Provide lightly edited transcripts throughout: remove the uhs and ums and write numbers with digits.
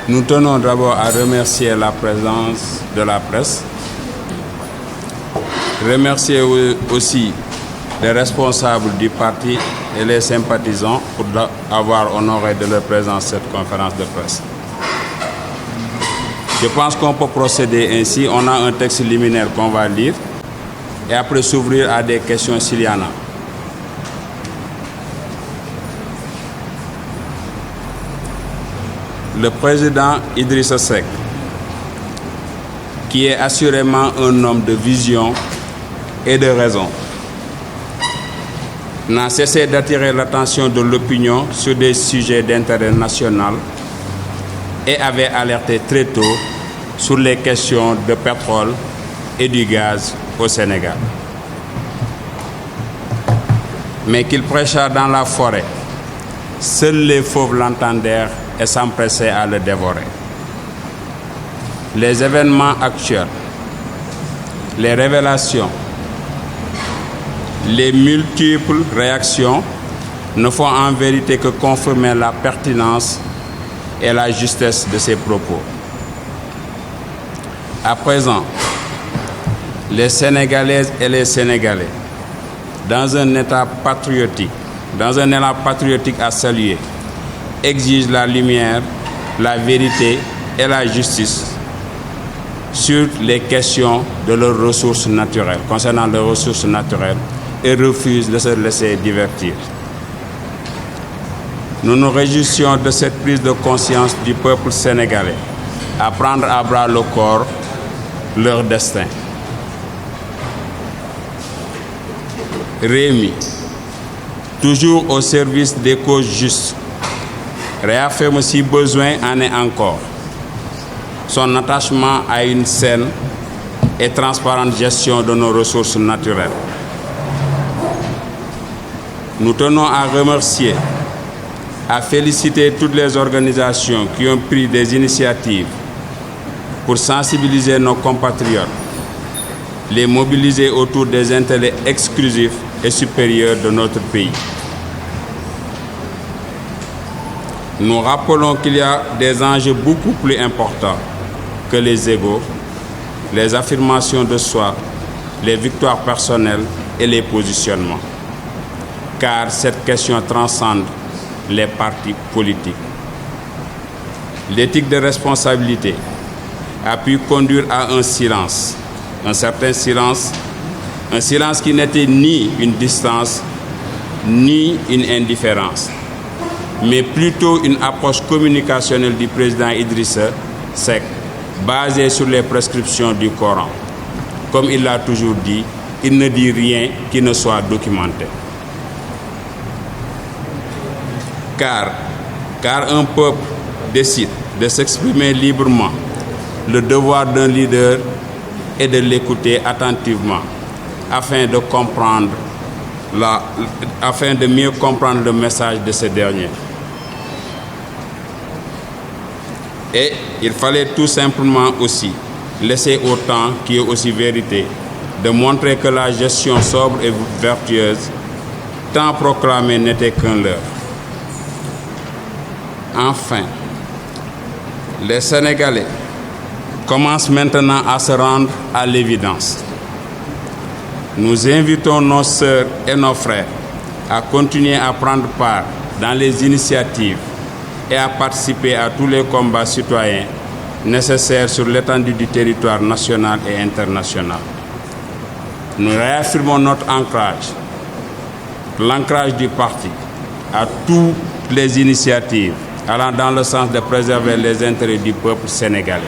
Nous tenons d'abord à remercier la présence de la presse, remercier aussi les responsables du parti et les sympathisants pour avoir honoré de leur présence cette conférence de presse. Je pense qu'on peut procéder ainsi. On a un texte liminaire qu'on va lire et après s'ouvrir à des questions s'il y en a. Le président Idrissa Seck, qui est assurément un homme de vision et de raison, n'a cessé d'attirer l'attention de l'opinion sur des sujets d'intérêt national et avait alerté très tôt sur les questions de pétrole et du gaz au Sénégal. Mais qu'il prêcha dans la forêt, seuls les fauves l'entendèrent et s'empressaient à le dévorer. Les événements actuels, les révélations, les multiples réactions ne font en vérité que confirmer la pertinence et la justesse de ses propos. À présent, les Sénégalaises et les Sénégalais, dans un élan patriotique à saluer, exigent la lumière, la vérité et la justice sur les questions de leurs ressources naturelles, concernant leurs ressources naturelles, et refusent de se laisser divertir. Nous nous réjouissons de cette prise de conscience du peuple sénégalais à prendre à bras le corps leur destin. Rewmi, toujours au service des causes justes, réaffirme si besoin en est encore son attachement à une saine et transparente gestion de nos ressources naturelles. Nous tenons à remercier, à féliciter toutes les organisations qui ont pris des initiatives pour sensibiliser nos compatriotes, les mobiliser autour des intérêts exclusifs et supérieurs de notre pays. Nous rappelons qu'il y a des enjeux beaucoup plus importants que les égos, les affirmations de soi, les victoires personnelles et les positionnements. Car cette question transcende les partis politiques. L'éthique de responsabilité a pu conduire à un silence, un certain silence, un silence qui n'était ni une distance, ni une indifférence, mais plutôt une approche communicationnelle du président Idrissa Seck, basée sur les prescriptions du Coran. Comme il l'a toujours dit, il ne dit rien qui ne soit documenté. Car un peuple décide de s'exprimer librement, le devoir d'un leader est de l'écouter attentivement afin de mieux comprendre le message de ce dernier. Et il fallait tout simplement aussi laisser au temps, qui est aussi vérité, de montrer que la gestion sobre et vertueuse, tant proclamée, n'était qu'un leurre. Enfin, les Sénégalais commencent maintenant à se rendre à l'évidence. Nous invitons nos sœurs et nos frères à continuer à prendre part dans les initiatives et à participer à tous les combats citoyens nécessaires sur l'étendue du territoire national et international. Nous réaffirmons notre ancrage, l'ancrage du parti à toutes les initiatives allant dans le sens de préserver les intérêts du peuple sénégalais.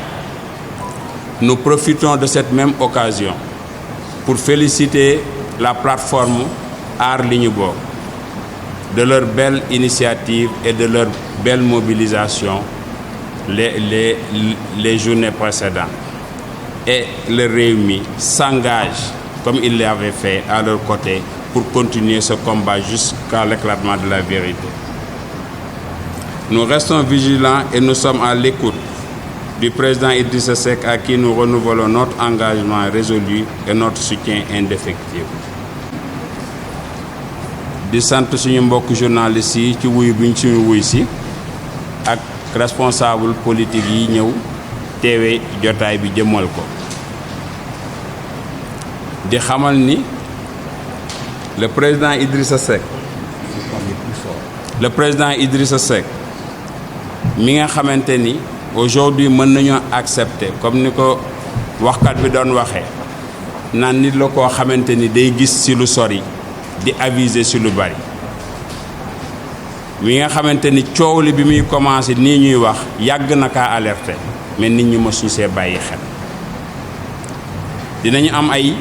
Nous profitons de cette même occasion pour féliciter la plateforme Aar Li Ñu Bokk de leur belle initiative et de leur belle mobilisation les journées précédentes. Et le Rewmi s'engage, comme il l'avait fait, à leur côté pour continuer ce combat jusqu'à l'éclatement de la vérité. Nous restons vigilants et nous sommes à l'écoute du président Idrissa Seck, à qui nous renouvelons notre engagement résolu et notre soutien indéfectible. di sant suñu mbokk journalistes yi ci wuyu bi ñu suñu wuy si ak responsable politique yi ñëw teewe jotaay bi jëmmal ko di xamal ni le président Idrissa Seck mi nga xamante ni aujourd'hui mën nañoo accepter comme ni ko waxkat bi doon waxee naan nit la koo xamante ni day gis ci lu sori di aviser ci lu bari mi nga xamante ni coow li bi muy commencé nii ñuy wax yàgg na kaa alerter mais nit ñi mësuñu see bàyyi xel dinañu am ay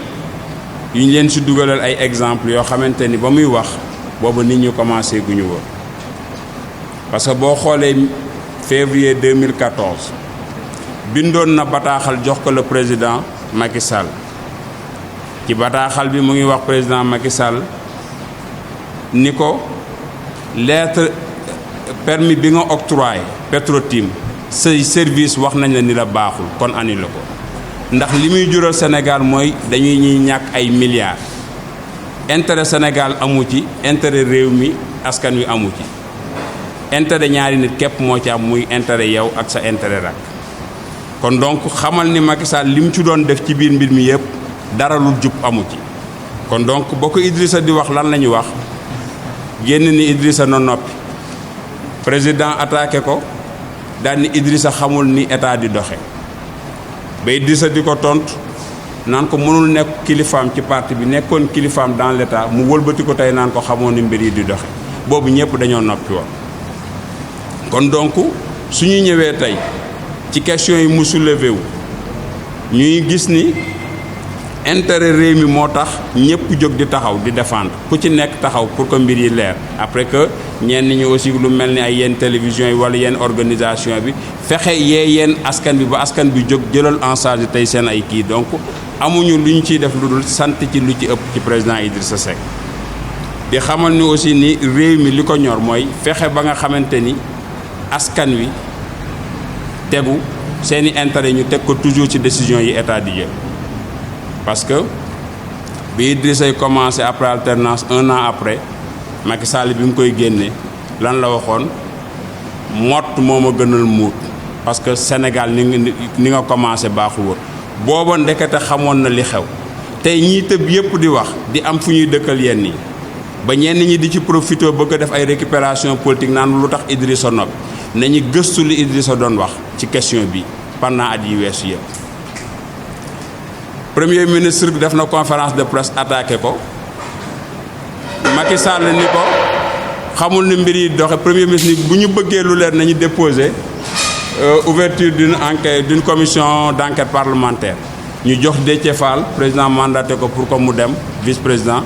yu ñu leen ci dugalal ay exemple yoo xamante ni ba muy wax boobu nit ñu commencé gu ñu woon parce que boo xoolee février 2014 bindoon na bataaxal jox ko le président Macky Sall ci bataaxal bi mu ngi wax président Macky Sall ni ko lettre permis bi nga octroyé Petro-Tim say service wax nañ la ni la baaxul kon annulé ko ndax li muy jural Sénégal mooy dañuy ñuy ñàkk ay milliards intérêt Sénégal amu ci intérêt réew mi askan wi amu ci intérêt ñaari nit képp moo ci am muy intérêt yow ak sa intérêt rak kon donc xamal ni Macky Sall li mu ci doon def ci biir mbir mi yëpp dara lu jub amu ci kon donc boo ko Idrissa di wax lan la ñu wax génn ni Idrissa na noppi président attaqué ko daal ni Idrissa xamul ni état di doxe ba Idrissa di ko tontu naan ko mënul nekk kilifaam ci parti bi nekkoon kilifaam dans l'état mu wëlbati ko tey naan ko xamoon ni mbir yi di doxe boobu ñëpp dañoo noppi woon kon donc suñu ñëwee tey ci question yi mu soulevé wu ñuy gis ni intérêt réew mi moo tax ñëpp jóg di taxaw di défendre ku ci nekk taxaw pour que mbir yi leer après que ñenn ñi aussi lu mel ni ay yenn télévision yi wala yenn organisation bi fexe yee yenn askan bi ba askan bi jóg jëlal en charge tey seen ay kii donc amuñu lu ñu ciy def lu dul sant ci lu ci ëpp ci président Idrissa Seck di xamal ni aussi ni réew mi li ko ñor mooy fexe ba nga xamante ni askan wi tegu seeni intérêt ñu teg ko toujours ci décision yi état di jël parce que bi Idrissa yi commencé après alternance 1 an après Macky Sall bi mu koy génne lan la waxoon mott moo ma gënal muut parce que Sénégal ni nga commencé baaxul woon booba ndekete xamoon na li xew tey ñii tëb yépp di wax di am fu ñuy dëkkal yenn yi ba ñenn ñi di ci profité bëgg a def ay récupération politique naan lu tax Idrissa noppi nañu gëstu li Idrissa doon wax ci question bi pendant at yi weesu yëpp. Premier ministre bi def na conférence de presse attaqué ko Macky Sall ni ko xamul ni mbir yi doxe premier ministre ni bu ñu bëggee lu leer nañu déposer ouverture d'une enquête d'une commission d'enquête parlementaire ñu jox Déthié Fall président mandaté ko pour que mu dem vice président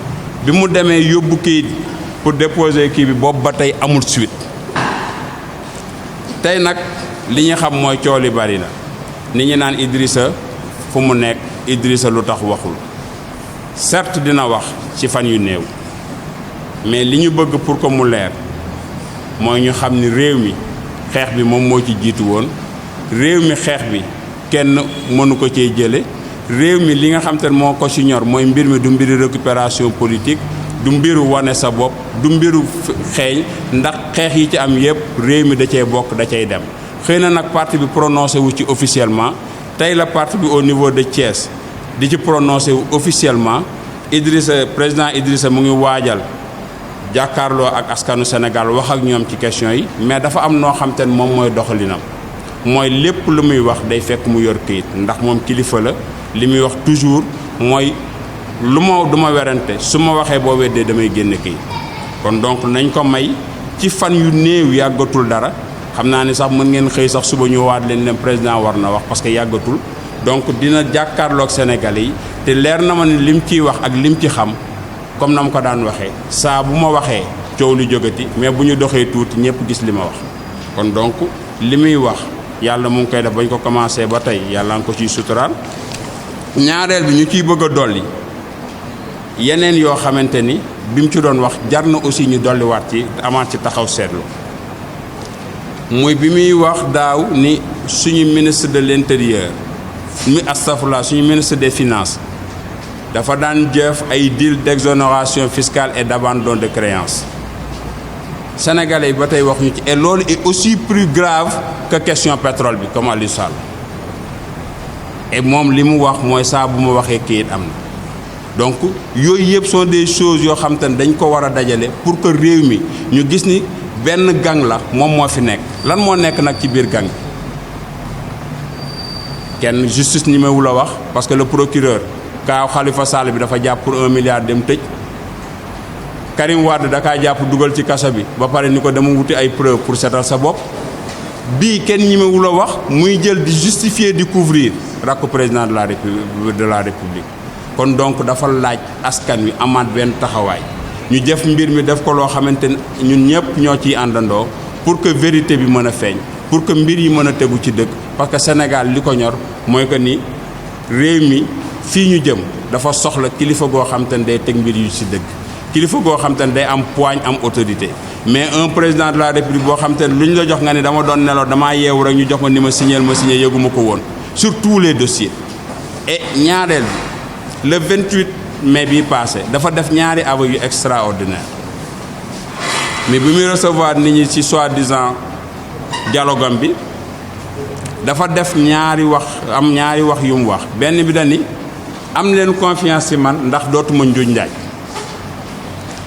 bi mu demee yóbbu kayit pour déposer kii bi boobu ba tey amul suite tey nag li ñu xam mooy coow li bari na nit ñi naan Idrissa fu mu nekk Idrissa lu tax waxul certes dina wax ci fan yu néew mais li ñu bëgg pour que mu leer mooy ñu xam ni réew mi xeex bi moom moo ci jiitu woon réew mi xeex bi kenn mënu ko cee jële réew mi li nga xam te ne moo ko ci ñor mooy mbir mi du mbiru récupération politique du mbiru wane sa bopp du mbiru xeeñ ndax xeex yi ci am yépp réew mi da cee bokk da cay dem xëy na nag parti bi prononcé wu ci officiellement tey la parti bi au niveau de Thiès di ci prononcé wu officiellement président Idrissa mu ngi waajal jàkkaarloo ak askanu Sénégal wax ak ñoom ci question yi mais dafa am noo xam te ne moom mooy doxalinam mooy lépp lu muy wax day fekk mu yor këyit ndax moom kilifa la li muy wax toujours mooy lu ma du ma werante su ma waxee boo weddee damay génn këyit kon donc nañ ko may ci fan yu néew yàggatul dara xam naa ni sax mën ngeen xëy sax suba ñu waat leen président war na wax parce que yàggatul donc dina jàkkaarloog Sénégalais yi te leer na ma ni lim ciy wax ak lim ci xam comme na ma ko daan waxee saa bu ma waxee coow lu jógati mais bu ñu doxee tuuti ñëpp gis li ma wax kon donc li muy wax yàlla mu ngi koy def bañ ko commencé ba tey yàlla nga ko ciy suturaal ñaareel bi ñu ciy bëgg a dolli yeneen yoo xamante ni bi mu ci doon wax jar na aussi ñu dolliwaat ci amaat ci taxaw seetlu muy bi muy wax daaw ni suñu ministre de l'intérieur suñu ministre des finances dafa daan jëf ay deal d'exonération fiscale et d'abandon de créances sénégalais yi ba tey waxuñu ci et loolu est aussi plus grave que question pétrole bi comme Aliou Sall et moom li mu wax mooy saa bu ma waxee kayit am na donc yooyu yëpp sont des choses yoo xam te ne dañ ko war a dajale pour que réew mi ñu gis ni benn gang la moom moo fi nekk lan moo nekk nag ci biir gang bi kenn justice ñemewu la wax parce que le procureur kaaw Khalifa Sall bi dafa jàpp pour 1 milliard dem tëj Karim Wade da kaa jàpp dugal ci kaso bi ba pare ni ko dama wuti ay preuve pour setal sa bopp bii kenn ñemewu la wax muy jël di justifier di couvrir rakku président de la république kon donc dafa laaj askan wi amaat benn taxawaay ñu def mbir mi def ko loo xamante ne ñun ñëpp ñoo ciy àndandoo pour que vérité bi mën a feeñ pour que mbir yi mën a tegu ci dëgg parce que Sénégal li ko ñor mooy que ni réew mi fii ñu jëm dafa soxla kilifa goo xamante ne day teg mbir yu ci dëgg kilifa goo xamante ne day am poigne am autorité mais un président de la république boo xamante ne lu ñu la jox nga ni dama doon nelaw damaa yeewu rek ñu jox ma ni ma signé yëguma ko woon sur tous les dossiers et ñaareel bi le 28 mai bii passé dafa def ñaari aveux yu extraordinaire mais bi muy recevoir nit ñi ci soi-disant dialogue bi dafa def ñaari wax yu mu wax benn bi dani am leen confiance ci man ndax dootuma njuuj njaaj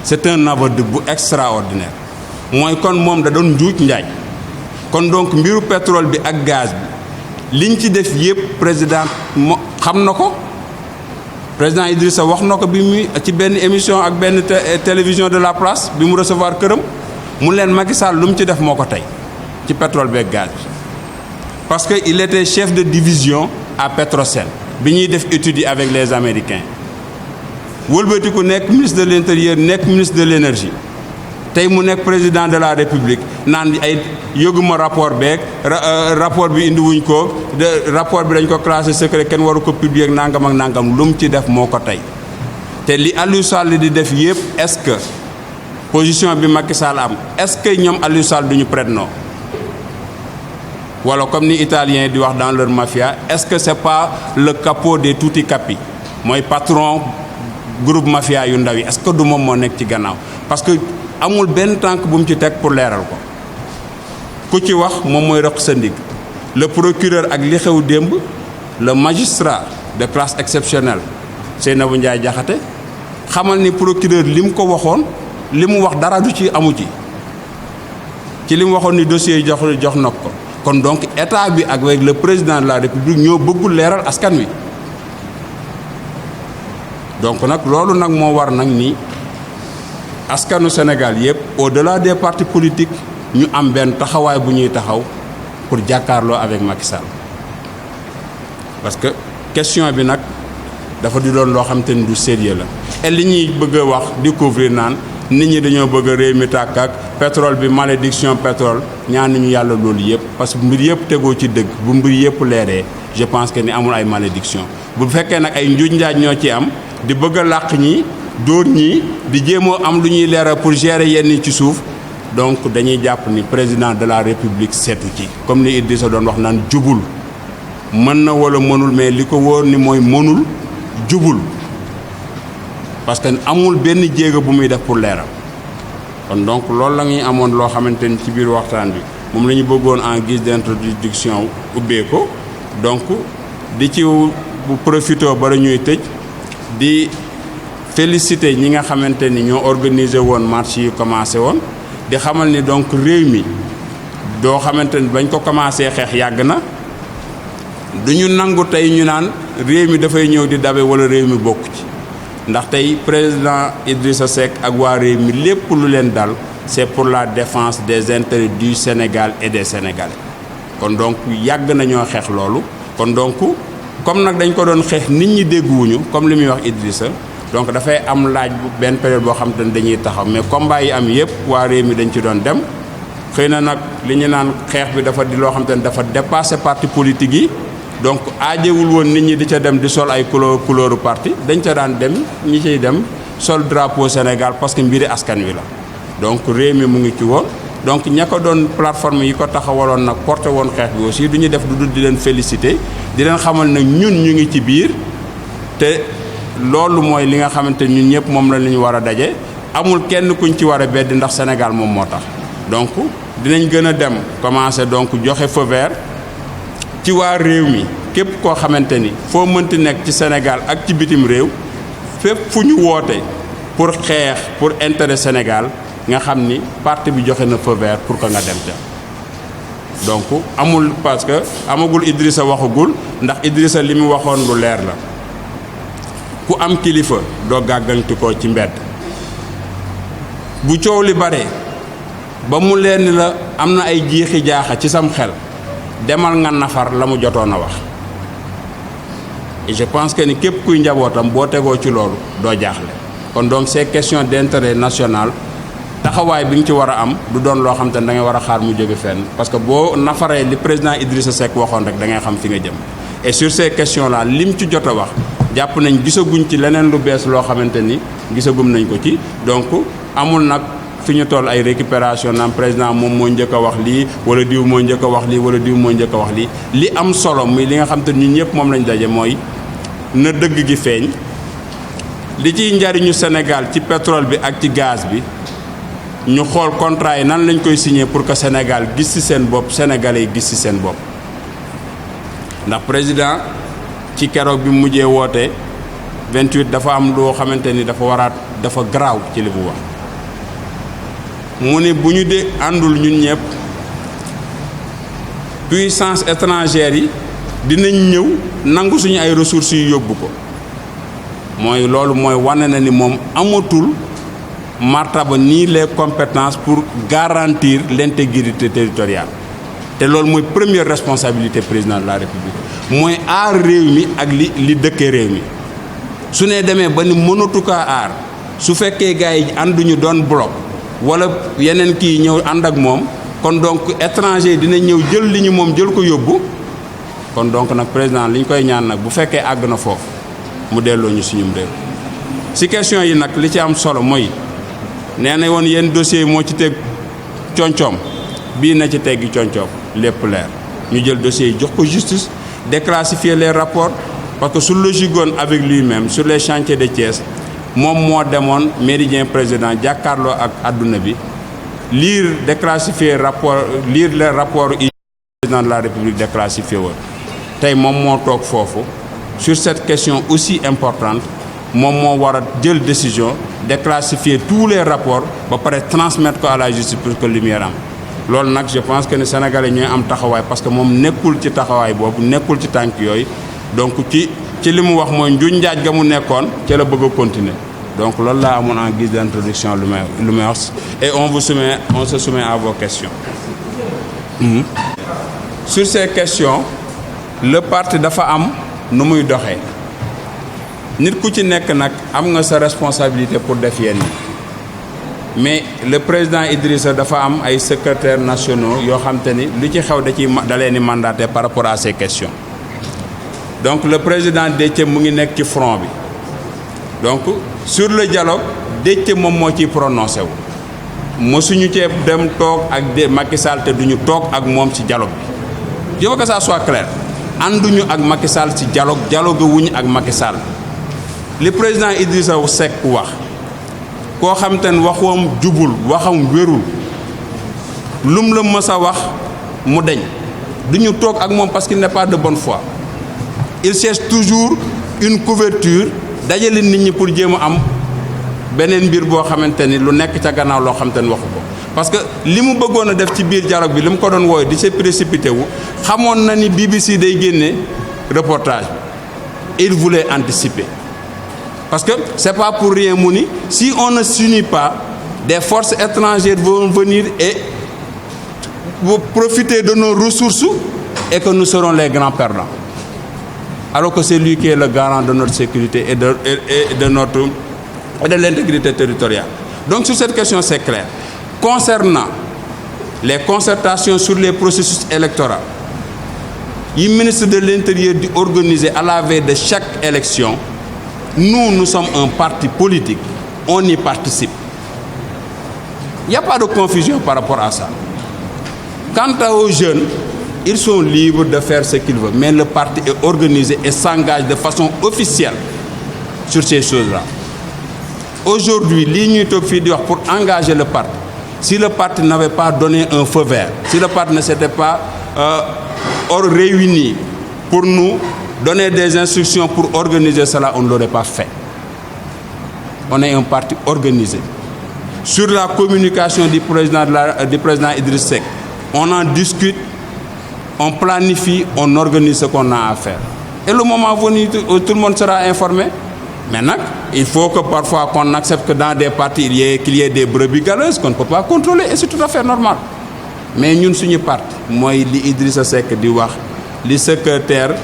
c'est un aveu bu extraordinaire mooy kon moom da doon njuuj njaaj kon donc mbiru pétrole bi ak gaz bi liñ ci def yépp président xam na ko président Idrissa wax na ko bi mu ci benn émission ak benn télévision de la place bi mu recevoir këram mu leen Macky Sall lu mu ci def moo ko tey ci pétrole bi ak gaz bi parce que il était chef de division à Petrosen bi ñuy def études yi avec les Américains wëlbatiku nekk ministre de l'intérieur nekk ministre de l'énergie tey mu nekk président de la république naan ay yëguma rapport beeg rapport bi indiwuñ ko rapport bi dañ ko classé secret kenn waru ko publier ak nangam lu mu ci def moo ko tey te li Aliou Sall di def yépp est-ce que position bi Macky Sall am est-ce que ñoom Aliou Sall duñu prête non wala comme ni italien di wax dans leur mafia est-ce que c'est pas le capo des tutti capi mooy patron groupe mafia yu ndaw yi est-ce que du moom moo nekk ci gannaaw parce que amul benn tànk bu mu ci teg pour leeral ko ku ci wax moom mooy rëq sa ndig le procureur ak li xew démb le magistrat de classe exceptionnelle Seynabou Ndiaye Diakhaté xamal ni procureur li mu ko waxoon li mu wax dara du ci amu ci li mu waxoon ni dossier yi jox na ko kon donc état bi ak avec le président de la république ñoo bëggul leeral askan wi donc nag loolu nag moo war nag ni askanu Sénégal yépp au-delà des partis politiques ñu am benn taxawaay bu ñuy taxaw pour jàkkaarloo avec Macky Sall parce que question bi nag dafa di doon loo xam te ni du sérieux la et li ñuy bëgg a wax découvrir naan nit ñi dañoo bëgg a réew mi tàkk ak pétrole bi malédiction pétrole ñaan nañu yàlla loolu yépp parce que mbir yépp tegoo ci dëgg bu mbir yépp leeree je pense que ni amul ay malédiction bu fekkee nag ay njuuj njaaj ñoo ci am di bëgg a làq ñi dóor ñi di jéemoo am lu ñuy leeral pour gérer yenn ci suuf donc dañuy jàpp ni président de la république seetu ci comme ni Idrissa doon wax naan jubul mën na wala mënul mais li ko wóor ni mooy mënul jubul parce que amul benn jéego bu muy def pour leeral kon donc loolu la ñuy amoon loo xamante ni ci biir waxtaan bi moom la ñu bëggoon en guise d'introduction ubbee ko donc di ci bu profité ba la ñuy tëj di féliciter ñi nga xamante ni ñoo organisé woon marche yi commencé woon di xamal ni donc réew mi doo xamante ni bañ ko commencé xeex yàgg na duñu nangu tey ñu naan réew mi dafay ñëw di dabe wala réew mi bokk ci ndax tey président Idrissa Seck ak waa réew mi lépp lu leen dal c'est pour la défense des intérêts du Sénégal et des Sénégalais kon donc yàgg nañoo xeex loolu kon donc comme nag dañ ko doon xeex nit ñi dégguwuñu comme li muy wax Idrissa donc dafay am laaj bu benn période boo xam te ne dañuy taxaw mais combat yi am yépp waa réew mi dañ ci doon dem xëy na nag li ñu naan xeex bi dafa di loo xam te ne dafa dépasser parti politique yi donc aajewul woon nit ñi di ca dem di sol ay couleuru parti dañ ca daan dem ñi ciy dem sol drapeau Sénégal parce que mbiri askan wi la donc réew mi mu ngi ci woon donc ña ko doon plateforme yi ko taxawaloon nag porté woon xeex bi aussi du ñu def du dul di leen féliciter di leen xamal nag ñun ñu ngi ci biir te loolu mooy li nga xamante ñun ñëpp moom la ñu war a daje amul kenn kuñ ci war a beddi ndax Sénégal moom moo tax donc dinañ gën a dem commencer donc joxe feu vert ci waa réew mi képp koo xamante ni foo mënti nekk ci Sénégal ak ci bitim réew fépp fu ñu woote pour xeex pour intérêt Sénégal nga xam ni parti bi joxe na feu vert pour que nga dem ca donc amul parce que amagul Idrissa waxagul ndax Idrissa li mu waxoon lu leer la ku am kilifa doo gàgganti ko ci mbedd bu coow li bare ba mu leen la am na ay jiixi jaaxa ci sam xel demal nga nafar la mu jotoon a wax et je pense que ni képp kuy njabootam boo tegoo ci loolu doo jaaxle kon donc ces questions d'intérêt national taxawaay bi nga ci war a am du doon loo xam te ne da ngay war a xaar mu jóge fenn parce que boo nafaree li président Idrissa Seck waxoon rek da ngay xam fi nga jëm et sur ces questions là lim ci jot a wax jàpp nañ gisaguñ ci leneen lu bees loo xamante ni gisagum nañ ko ci donc amul nag fi ñu toll ay récupération naam président moom moo njëkk a wax lii wala diw moo njëkk a wax lii wala diw moo njëkk a wax lii li am solo muy li nga xam te ñun ñëpp moom lañ daje mooy na dëgg gi feeñ li ciy njariñu Sénégal ci pétrole bi ak ci gaz bi ñu xool contrat yi nan lañ koy signer pour que Sénégal gis ci seen bopp sénégalais yi gis ci seen bopp ndax président ci keroog bi mujjee woote 28 dafa am loo xamante ni dafa garaaw ci li mu wax mu ne bu ñu de àndul ñun ñëpp puissance étrangère yi dinañ ñëw nangu suñu ay ressources yu yóbbu ko mooy loolu mooy wane na ni moom amatul martaba ni les compétences pour garantir l'intégrité territoriale te loolu mooy première responsabilité président de la République mooy aar réew mi ak li dëkkee réew mi su ne demee ba ni mënatu kaa aar su fekkee gars yi ànduñu doon bloc wala yeneen kii ñëw ànd ak moom kon donc étranger dina ñëw jël li ñu moom jël ko yóbbu kon donc nag président li ñu koy ñaan nag bu fekkee àgg na foofu mu delloo ñu suñum réew si question yi nag li ci am solo mooy nee na woon yenn dossiers moo ci teg concoom bii na ci teggi concoom lépp leer ñu jël dossiers yi jox ko justice déclassifier les rapports parce que su logigoon avec lui-même sur les chantiers de Thiès moom moo demoon méridien président jàkkaarloo ak adduna bi lire déclassifier rapport lire les rapports président de la République déclassifié woon tey moom moo toog foofu sur cette question aussi importante moom moo war a jël décision déclassifier tous les rapports ba pare transmettre ko à la justice pour que lumière am loolu nag je pense que ne Sénégalais ñooy am taxawaay parce que moom nekkul ci taxawaay boobu nekkul ci tànk yooyu donc ci li mu wax mooy njuñ njaaj ga mu nekkoon ci la bëgg a continuer donc loolu laa amoon en guise d'introduction lu may wax et on se soumet à vos questions. Sur ces questions le parti dafa am nu muy doxee nit ku ci nekk nag am nga sa responsabilité pour def yenn mais le président Idrissa dafa am ay secrétaires nationaux yoo xam te ni lu ci xew da leen di mandaté par rapport à ces questions donc le président Déthié mu ngi nekk ci front bi donc sur le dialogue Déthié moom moo ciy prononcé wu mosuñu cee dem toog ak Macky Sall te duñu toog ak moom ci dialogue bi je veux que ça soit clair ànduñu ak Macky Sall ci dialogue wuñu ak Macky Sall li président Idrissa Seck wax koo xam te ne waxam jubul waxam wérul lum la mës a wax mu deñ duñu toog ak moom parce qu'il n'est pas de bonne foi il cherche toujours une couverture dajale nit ñi pour jéem a am beneen mbir boo xamante ni lu nekk ca gannaaw loo xamante ni waxu ko parce que li mu bëggoon a def ci biir dialogue bi li mu ko doon wooye di se précipité wu xamoon na ni BBC day génne reportage il voulait anticiper parce que c'est pas pour rien mu ni si on ne s'unit pas des forces étrangères vont venir et vont profiter de nos ressources et que nous serons les grands perdants alors que c'est lui qui est le garant de notre sécurité et de l'intégrité territoriale. Donc sur cette question c'est clair. Concernant les concertations sur les processus électoraux yi ministre de l'Intérieur di organiser à la veille de chaque élection nous sommes un parti politique on y participe. Il n'y a pas de confusion par rapport à ça. Quant aux jeunes ils sont libres de faire ce qu'ils veulent mais le parti est organisé et s'engage de façon officielle sur ces choses-là. Aujourd'hui lii ñuy toog fii di wax pour engager le parti si le parti n'avait pas donné un feu vert, si le parti ne s'était pas réuni pour nous donner des instructions pour organiser cela, on ne l'aurait pas fait. On est un parti organisé. Sur la communication du président Idriss Seck, on en discute, on planifie, on organise ce qu'on a à faire. Et le moment venu, tout le monde sera informé. Maintenant, il faut que parfois qu'on accepte que dans des partis, qu'il y ait des brebis galeuses qu'on ne peut pas contrôler, et c'est tout à fait normal. Mais nous, suñu parti, moi, li Idrissa Seck di wax, li secrétaire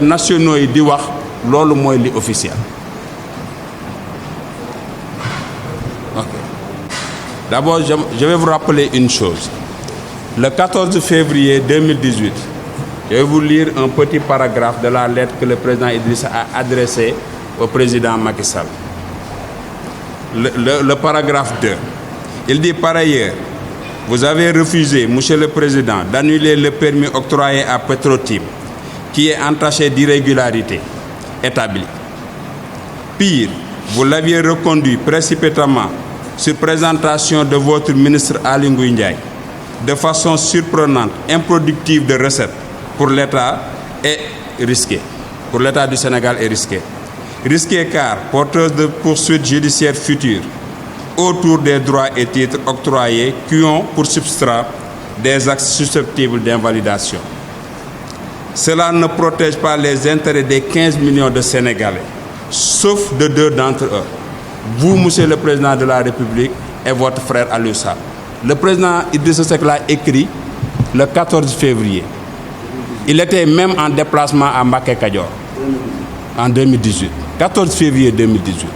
nationaux yi di wax, lolu moy li officiel. Okay. D'abord, je vais vous rappeler une chose. Le 14 février 2018, je vais vous lire un petit paragraphe de la lettre que le président Idrissa a adressée au président Macky Sall. Le paragraphe 2. Il dit par ailleurs, vous avez refusé, monsieur le président, d'annuler le permis octroyé à Petro-Tim, qui est entaché d'irrégularités établies. Pire, vous l'aviez reconduit précipitamment sur présentation de votre ministre Aly Ngouille Ndiaye, de façon surprenante, improductive de recettes pour l'État est risquée. Pour l'État du Sénégal est risquée. Risquée car porteuse de poursuites judiciaires futures autour des droits et titres octroyés qui ont pour substrat des actes susceptibles d'invalidation. Cela ne protège pas les intérêts des 15 millions de Sénégalais, sauf de 2 d'entre eux. Vous, monsieur le président de la République, et votre frère Aliou Sall. Le président Idrissa Seck l'a écrit le 14 février. Il était même en déplacement à Mbacké Kadior en 2018. 14 février 2018.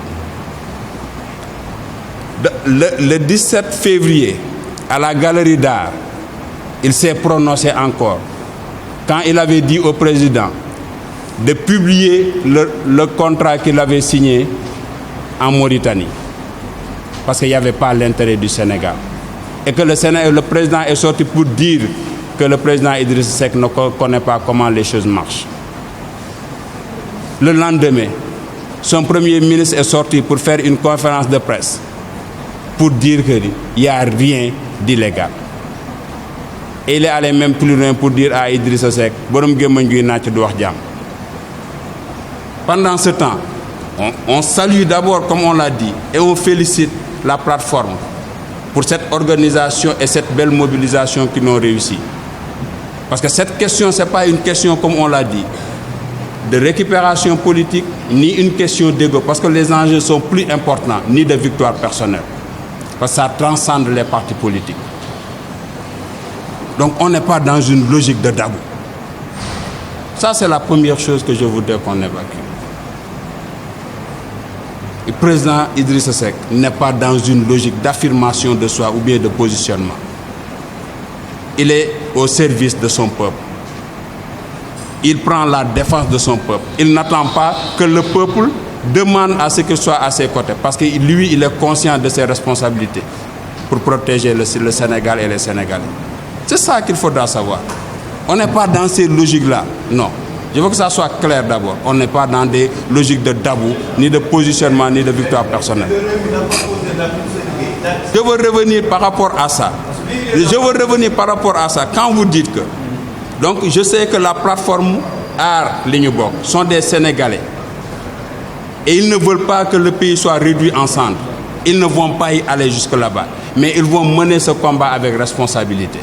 Le 17 février, à la Galerie d'Art, il s'est prononcé encore quand il avait dit au président de publier le contrat qu'il avait signé en Mauritanie, parce qu'il n'y avait pas l'intérêt du Sénégal. Et que le président est sorti pour dire que le président Idriss Seck ne connaît pas comment les choses marchent. Le lendemain, son premier ministre est sorti pour faire une conférence de presse pour dire qu'il n'y a rien d'illégal. Et il est allé même plus loin pour dire à Idriss Seck, pendant ce temps, on salue d'abord, comme on l'a dit, et on félicite la plateforme pour cette organisation et cette belle mobilisation qu'ils ont réussi. Parce que cette question, ce n'est pas une question, comme on l'a dit, de récupération politique, ni une question d'ego, parce que les enjeux sont plus importants, ni de victoire personnelle. Parce que ça transcende les partis politiques. Donc on n'est pas dans une logique de dabou. Ça, c'est la première chose que je voudrais qu'on évacue. Le président Idrissa Seck n'est pas dans une logique d'affirmation de soi ou bien de positionnement. Il est au service de son peuple. Il prend la défense de son peuple. Il n'attend pas que le peuple demande à ce qu'il soit à ses côtés. Parce que lui, il est conscient de ses responsabilités pour protéger le Sénégal et les Sénégalais. C'est ça qu'il faudra savoir. On n'est pas dans ces logiques-là. Non. Je veux que ça soit clair d'abord. On n'est pas dans des logiques de dabou, ni de positionnement, ni de victoire personnelle. Je veux revenir par rapport à ça. Quand vous dites que... Donc, je sais que la plateforme Art Lignobok sont des Sénégalais. Et ils ne veulent pas que le pays soit réduit en cendres. Ils ne vont pas y aller jusque là-bas. Mais ils vont mener ce combat avec responsabilité.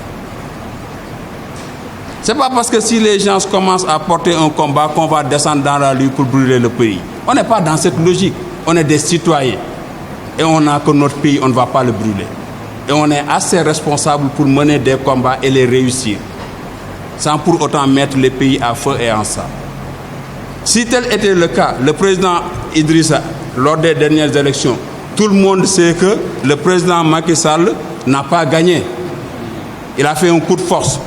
Ce n'est pas parce que si les gens commencent à porter un combat qu'on va descendre dans la rue pour brûler le pays. On n'est pas dans cette logique. On est des citoyens. Et on a que notre pays, on ne va pas le brûler. Et on est assez responsable pour mener des combats et les réussir. Sans pour autant mettre le pays à feu et en sang. Si tel était le cas, le président Idrissa, lors des dernières élections, tout le monde sait que le président Macky Sall n'a pas gagné. Il a fait un coup de force.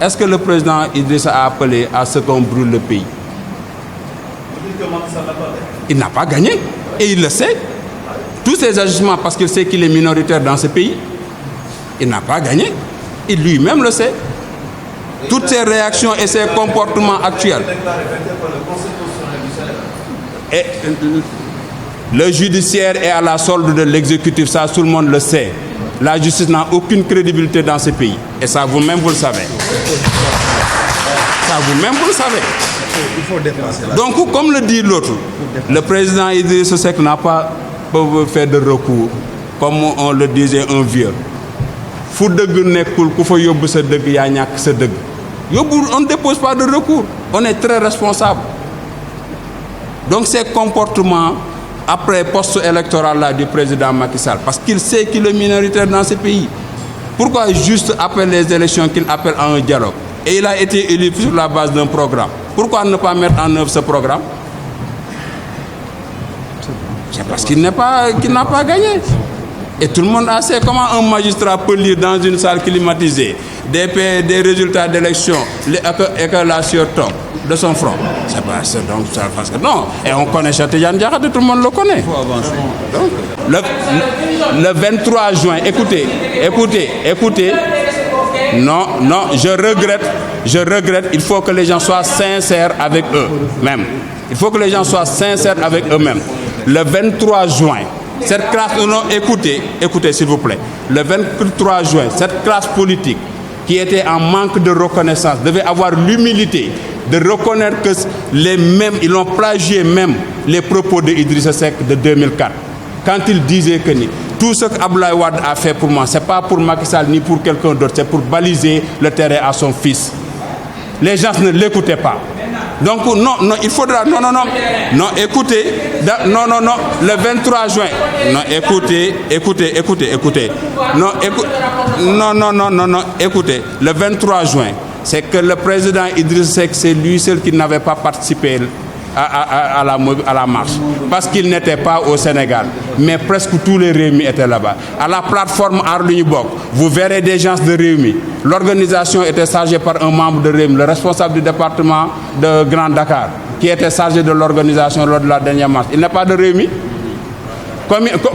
Est-ce que le président Idrissa a appelé à ce qu'on brûle le pays? Il n'a pas gagné. Et il le sait. Tous ces agissements, parce qu'il sait qu'il est minoritaire dans ce pays, il n'a pas gagné. Il lui-même le sait. Toutes ces réactions et ces comportements actuels. Et Le judiciaire est à la solde de l'exécutif, ça tout le monde le sait. La justice n'a aucune crédibilité dans ce pays. Et ça vous-même vous le savez. Ça vous-même vous le savez. Il faut dépasser là. Donc, comme le dit l'autre, le président Idrissa Seck n'a pas fait de recours, comme on le disait un vieux. Fu deug nekul ku fa yobbu sa deug ya ñak sa deug. On ne dépose pas de recours. On est très responsable. Donc ces comportements après post-électoral là du président Macky Sall, parce qu'il sait qu'il est minoritaire dans ce pays. Pourquoi juste après les élections qu'il appelle à un dialogue? Et il a été élu sur la base d'un programme. Pourquoi ne pas mettre en œuvre ce programme? C'est parce qu'il n'a pas gagné. Et tout le monde a sait comment un magistrat peut lire dans une salle climatisée des résultats d'élection et que la sueur tombe de son front. C'est pas ça, donc ça parce que non. Et on connaît Cheikh-Tidiane Diakhaté, tout le monde le connaît. Il faut avancer. Donc, le 23 juin, écoutez. Non, je regrette. Il faut que les gens soient sincères avec eux-mêmes. Il faut que les gens soient sincères avec eux-mêmes. Le 23 juin, cette classe, non, écoutez s'il vous plaît. Le 23 juin, cette classe politique qui était en manque de reconnaissance devait avoir l'humilité de reconnaître que ils ont plagié même les propos de Idrissa Seck de 2004. Quand il disait que tout ce qu'Abdoulaye Wade a fait pour moi, ce n'est pas pour Macky Sall ni pour quelqu'un d'autre, c'est pour baliser le terrain à son fils. Les gens ne l'écoutaient pas. Donc non, il faudra, non, écoutez, le 23 juin, non, écoutez, écoutez, le 23 juin, c'est que le président Idriss Seck, c'est lui seul qui n'avait pas participé à la marche, parce qu'il n'était pas au Sénégal, mais presque tous les Réunis étaient là-bas. À la plateforme Arlunibok, vous verrez des gens de Réunis. L'organisation était chargée par un membre de Réunis, le responsable du département de Grand Dakar, qui était chargé de l'organisation lors de la dernière marche. Il n'est pas de Réunis.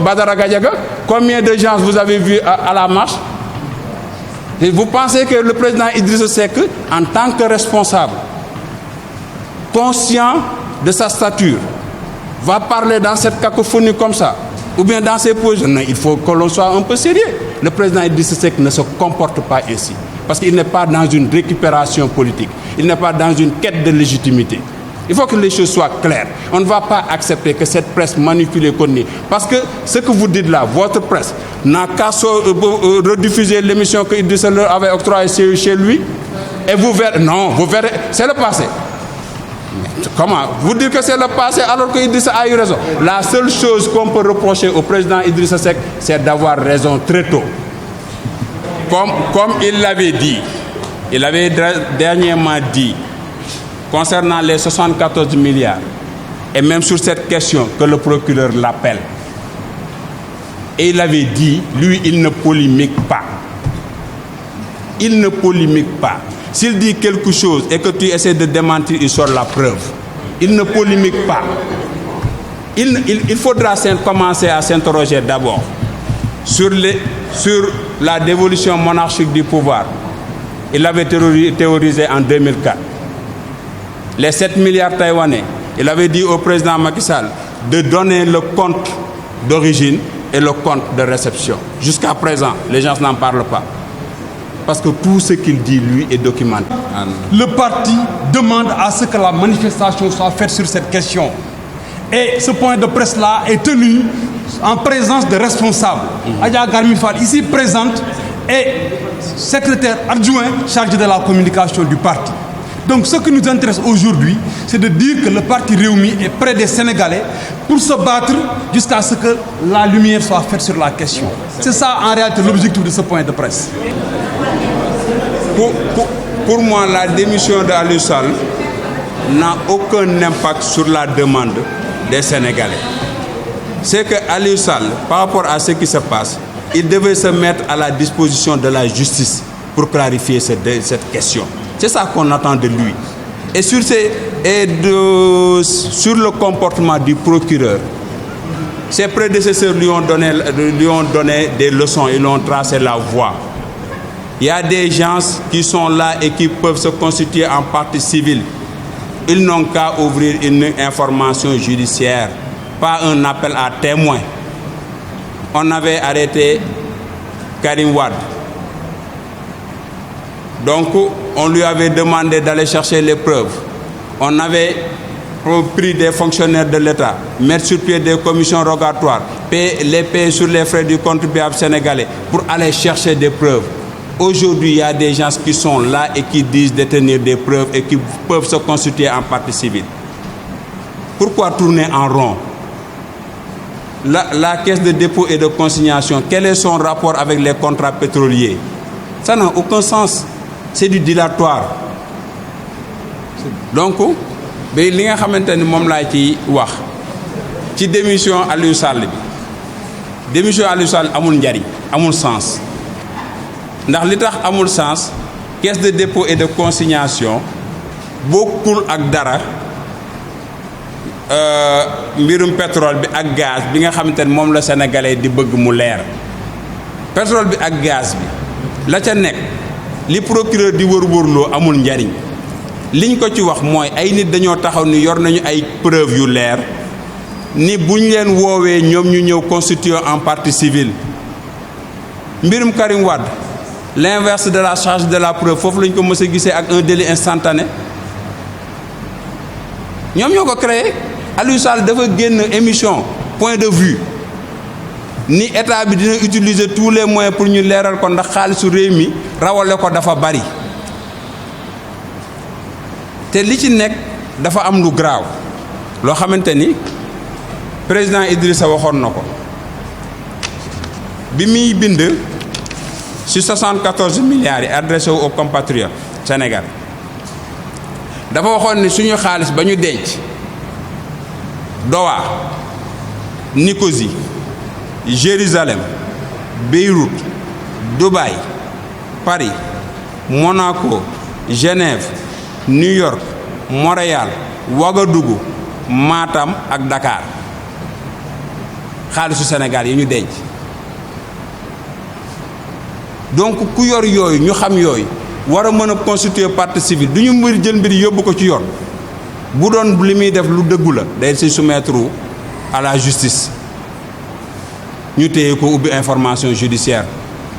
Badara Gadiaga, combien de gens vous avez vus à la marche? Et vous pensez que le président Idrissa Seck, en tant que responsable, conscient de sa stature, va parler dans cette cacophonie comme ça, ou bien dans ses positions? Non, il faut que l'on soit un peu sérieux. Le président Idrissa Seck ne se comporte pas ainsi, parce qu'il n'est pas dans une récupération politique, il n'est pas dans une quête de légitimité. Il faut que les choses soient claires. On ne va pas accepter que cette presse manipule Kony. Parce que ce que vous dites là, votre presse n'a qu'à rediffuser l'émission que Idrissa leur avait octroyée chez lui, et vous verrez, non, vous verrez, c'est le passé. Comment? Vous dites que c'est le passé alors qu'Idrissa a eu raison. La seule chose qu'on peut reprocher au président Idrissa Seck, c'est d'avoir raison très tôt. Comme il l'avait dit, il avait dernièrement dit, concernant les 74 milliards, et même sur cette question que le procureur l'appelle. Et il avait dit, lui, il ne polémique pas. Il ne polémique pas. S'il dit quelque chose et que tu essaies de démentir, il sort la preuve. Il ne polémique pas. Il faudra commencer à s'interroger d'abord sur la dévolution monarchique du pouvoir. Il l'avait théorisé en 2004. Les 7 milliards taïwanais, il avait dit au président Macky Sall de donner le compte d'origine et le compte de réception. Jusqu'à présent, les gens n'en parlent pas. Parce que tout ce qu'il dit, lui, est documenté. Le parti demande à ce que la manifestation soit faite sur cette question. Et ce point de presse-là est tenu en présence de responsables. Adja Garmi Fall, ici présente, est secrétaire adjoint chargé de la communication du parti. Donc ce qui nous intéresse aujourd'hui, c'est de dire que le parti Réumi est près des Sénégalais pour se battre jusqu'à ce que la lumière soit faite sur la question. C'est ça en réalité l'objectif de ce point de presse. Pour moi, la démission d'Aliou Sall n'a aucun impact sur la demande des Sénégalais. C'est que Aliou Sall, par rapport à ce qui se passe, il devait se mettre à la disposition de la justice pour clarifier cette question. C'est ça qu'on attend de lui. Et sur le comportement du procureur, ses prédécesseurs lui ont donné des leçons, ils lui ont tracé la voie. Il y a des gens qui sont là et qui peuvent se constituer en partie civile. Ils n'ont qu'à ouvrir une information judiciaire pas un appel à témoins. On avait arrêté Karim Wade. Donc, on lui avait demandé d'aller chercher les preuves. On avait pris des fonctionnaires de l'État, mettre sur pied des commissions rogatoires, payer sur les frais du contribuable sénégalais pour aller chercher des preuves. Aujourd'hui, il y a des gens qui sont là et qui disent détenir des preuves et qui peuvent se constituer en partie civile. Pourquoi tourner en rond? La caisse de dépôt et de consignation, quel est son rapport avec les contrats pétroliers? Ça n'a aucun sens. C'est du dilatoire. Donc, li nga xamanteni mom la ci wax ci démission Aliou Sall bi démission Aliou Sall amul njariñ amul sens ndax li tax amul sens caisse de dépôt et de consignation bokkul ak dara mbirum pétrole bi ak gaz bi nga xamanteni mom la sénégalais di bëgg mu leer pétrole bi ak gaz bi la ca nek li procureur di wër-wërloo amul njariñ liñ ko ci wax mooy ay nit dañoo taxaw ni yor nañu ay preuve yu leer ni buñ leen woowee ñoom ñu ñëw constituer en partie civile mbirum Karim Wade l'inverse de la charge de la preuve foofu lañ ko mës a gisee ak un délit instantané ñoom ñoo ko créé Aliou Sall dafa génn émission point de vue ni état bi dina utiliser tous les moyens pour ñu leeral ko ndax xaalisu réew mi rawale ko dafa bari te li ci nekk dafa am lu graaw loo xamante ni président Idrissa waxoon na ko bi muy bind ci 74 milliards yi adressé aux compatriotes Sénégal dafa waxoon ni suñu xaalis ba ñu denc Doha Nicosie Jérusalem Beyrouth Dubaï Paris Monaco Genève New York Montréal Ouagadougou Matam ak Dakar xaalisu Sénégal yi ñu denc donc ku yor yooyu ñu xam yooyu war a mën a constituer partie civile du ñu mbir jël mbir yóbbu ko ci yoon bu doon li muy def lu dëggu la day si soumettre à la justice ñu téye ko ubbi information judiciaire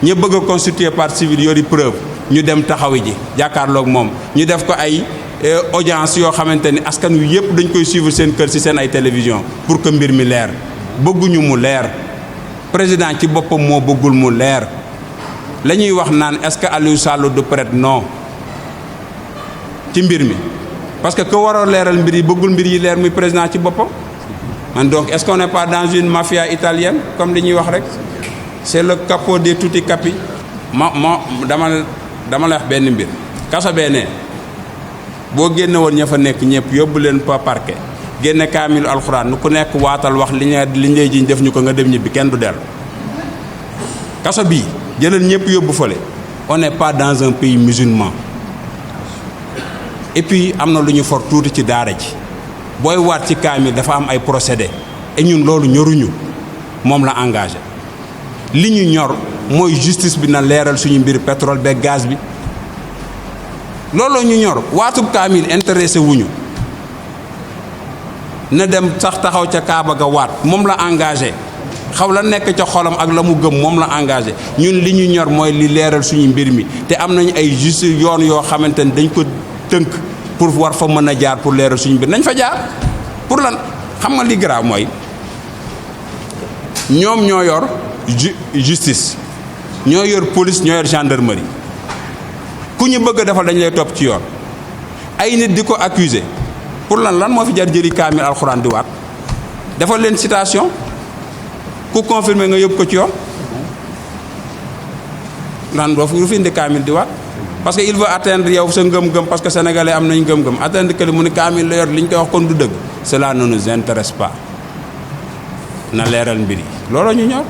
ñi bëgg a constituer partie civile yori preuve ñu dem taxawi ji jàkkaarloog moom ñu def ko ay audience yoo xamante ni askan wi yëpp dañ koy suivre seen kër ci seen ay télévision pour que mbir mi leer bëgguñu mu leer président ci boppam moo bëggul mu leer la ñuy wax naan est-ce que Aliou Sall du prête non ci mbir mi parce que war a leeral mbir yi bëggul mbir yi leer muy président ci boppam man donc est-ce qu'on n'est pas dans une mafia italienne comme li ñuy wax rek c'est le capo de tutti capi dama la wax benn mbir kaso bee ne boo génne woon ña fa nekk ñëpp yóbbu leen pa parquet génne kaamilu alxuraan nu ku nekk waatal wax li lay jiñ def ñu ko nga dem ñibbi kenn du dellu kaso bii jëlal ñëpp yóbbu fële on n'est pas dans un pays musulman et puis am na lu ñu for tuuti ci daara ji booy waat ci kaamil dafa am ay procédé et ñun loolu ñoruñu moom la engagé li ñu ñor mooy justice bi na leeral suñu mbir pétrole beeg gaz bi looloo ñu ñor waatub kaamil intéressé wuñu na dem sax taxaw ca Kaaba ga waat moom la engagé xaw la nekk ca xolam ak la mu gëm moom la engagé ñun li ñu ñor mooy li leeral suñu mbir mi te am nañu ay juste yoon yoo xamante ni dañ ko tënk pour war fa mën a jaar pour leeral suñu mbir nañ fa jaar pour lan xam nga li grave mooy ñoom ñoo yor justice ñoo yor police ñoo yor gendarmerie ku ñu bëgg a defal dañ lay topp ci yoon ay nit di ko accuser pour lan moo fi jar jëri kaamil alxuraan di waat defal leen citation ku confirmer nga yóbbu ko ci yoon lan doo fi indi kaamil di waat parce que il veut atteindre yow sa ngëm-ngëm parce que sénégalais am nañ ngëm-ngëm atteindre que mu ne kaamil la yor li ñu koy wax kon du dëgg cela ne nous intéresse pas na leeral mbir yi looloo ñu ñor